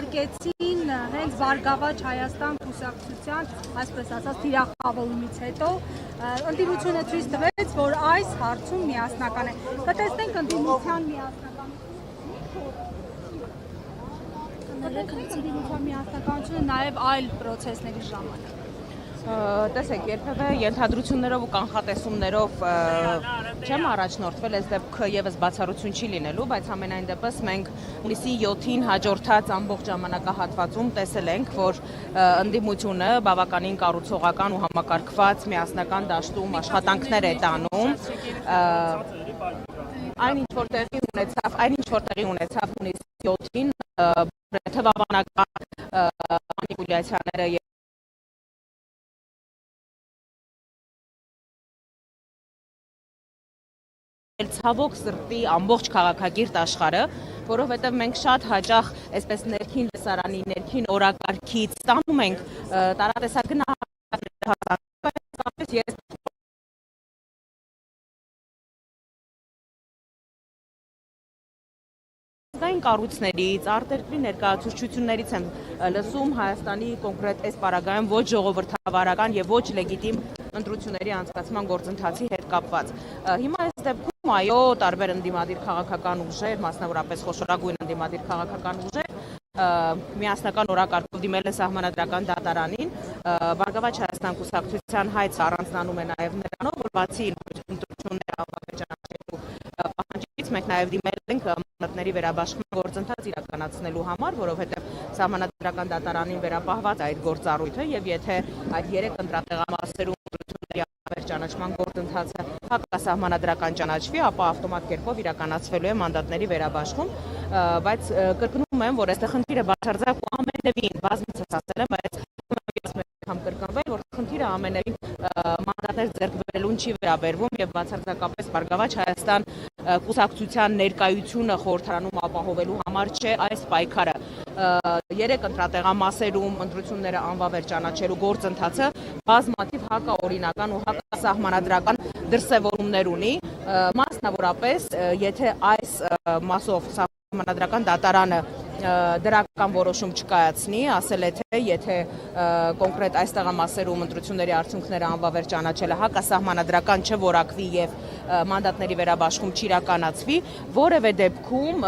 ուղարկեցին հենց Բարգավաճ Հայաստան կուսակցության, այսպես ասած, թիրախավորումից հետո ընդդիմությունը ցույց տվեց, որ այս հարցում միասնական է։ Կտեսնենք ընդդիմության միասնականությունը նաև այլ պրոցեսների ժամանակ։ Տեսեք, երբևէ ենթադրություններով ու կանխատեսումներով չեմ առաջնորդվել, այս դեպքը եւս բացառություն չի լինելու, բայց ամենայն դեպս մենք հունիսի 7-ին հաջորդած ամբողջ ժամանակահատվածում տեսել ենք, որ ընդդիմությունը բավականին կառուցողական ու համակարգված միասնական դաշտում աշխատանքներ է տանում։ Այն ինչ որ տեղի ունեցավ հունիսի 7-ին, թվաբանական մանիպուլյացիաները ցավոք սրտի ամբողջ քաղաքագիրտ աշխարհը, որովհետև մենք շատ հաճախ այսպես ներքին լսարանի, ներքին օրակարգից ստանում ենք տարատեսակ կառույցներից, արտերկրի ներկայացուցչություններից եմ լսում Հայաստանի կոնկրետ այս պարագայում ոչ ժողովրդավարական եւ ոչ լեգիտիմ ընտրությունների անցկացման գործընթացի հետ կապված։ Հիմա այս դեպքում այո, տարբեր ընդդիմադիր քաղաքական ուժեր, մասնավորապես խոշորագույն ընդդիմադիր քաղաքական ուժեր միասնական օրակարգով դիմել են սահմանադրական դատարանին։ Բարգավաճ Հայաստան կուսակցության հայցը առանձնանում է նաև նրանով, որ բացի ընտրությունները անվավերջանացնելու պահանջից մենք նաև դիմել ենք մանրատների վերաբաշխման գործընթաց իրականացնելու համար, որովհետև սահմանադրական դատարանին վերապահված այդ գործառույթը եւ եթե այդ 3 ընտրատեղամասերում ընտրությունների վերջանացման գործընթացը հակասահմանադրական ճանաչվի, ապա ավտոմատ կերպով իրականացվելու է մանդատների վերաբաշխում, բայց կրկնում եմ, որ այստեղ խնդիրը բացարձակ ու ամենևին բազմիցս ասել եմ, բայց կրկնվել, որ խնդիրը ամենևին մանդատներ ձեռք բերելուն չի վերաբերվում եւ բացարձակապես Բարգավաճ Հայաստան կուսակցության ներկայությունը խորհրդարանում ապահովելու համար չէ այս պայքարը։ 3 ընտրատեղամասերում ընտրությունները անվավեր ճանաչելու գործընթացը բազմաթիվ հակաօրինական ու հակասահմանադրական դրսևորումներ ունի, մասնավորապես եթե այս մասով սահմանադրական դատարանը դրական որոշում չկայացնի, ասել է թե եթե կոնկրետ այս տեղամասերում ընտրությունների արդյունքները անվավեր ճանաչելը հակասահմանադրական չորակվի եւ մանդատների վերաբաշխում չիրականացվի, որևէ դեպքում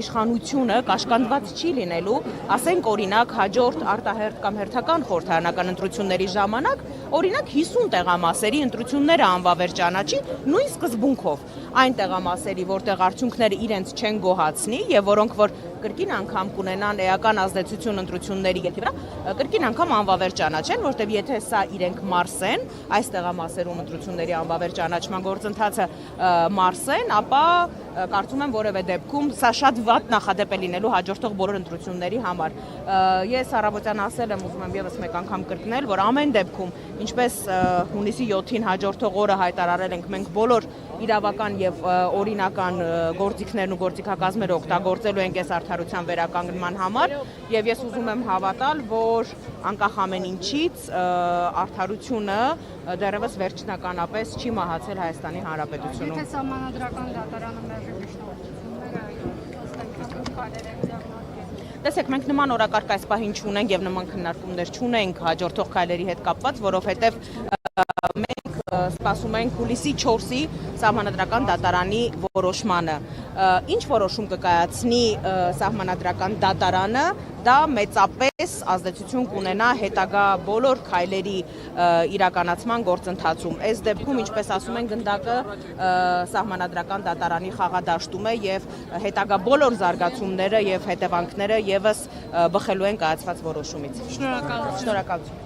իշխանությունը կաշկանդված չի լինելու, ասենք օրինակ հաջորդ արտահերթ կամ հերթական խորհրդարանական ընտրությունների ժամանակ, օրինակ 50 տեղամասերի ընտրությունները անվավեր ճանաչի նույն սկզբունքով, այն տեղամասերի, որտեղ արդյունքները իրենց չեն գոհացնի եւ որոնք որ կրկին անգամ կունենան էական ազդեցություն ընտրությունների ելքի վրա, կրկին անգամ անվավեր ճանաչեն, որտեղ եթե սա իրենք մարսեն, այս տեղամասերում ընտրությունների անվավեր ճանաչման գործընթացը մարսեն, ապա կարծում եմ որևէ դեպքում սա շատ վատ նախադեպ է լինելու հաջորդող բոլոր ընտրությունների համար։ Ես առավոտյան ասել եմ, ուզում եմ եւս մեկ անգամ կրկնել, որ ամեն դեպքում, ինչպես հունիսի 7-ին հաջորդող օրը հայտարարել ենք, մենք բոլոր իրավական եւ օրինական գործիքներն ու գործիքակազմերը օգտագործելու ենք այս արդարության վերականգնման համար եւ ես ուզում եմ հավատալ, որ անկախ ամեն ինչից արդարությունը դեռևս վերջնականապես չի մահացել Հայաստանի Հանրապետությունում։ Եթե սահմանադրական դատարանը մերժի միջնորդությունները, տեսեք, մենք նման օրակարգ այս պահին չունենք եւ նման քննարկումներ չունենք հաջորդող քայլերի հետ կապված, որովհետեւ մենք սպասում ենք հուլիսի 4-ի սահմանադրական դատարանի որոշմանը։ Ինչ որոշում կկայացնի սահմանադրական դատարանը, դա մեծապես ազդեցություն կունենա հետագա բոլոր քայլերի իրականացման գործընթացում։ Այս դեպքում, ինչպես ասում են, գնդակը սահմանադրական դատարանի խաղադաշտում է եւ հետագա բոլոր զարգացումները եւ հետևանքները եւս բխելու են կայացված որոշումից։ Շնորհակալություն։ Շնորհակալություն։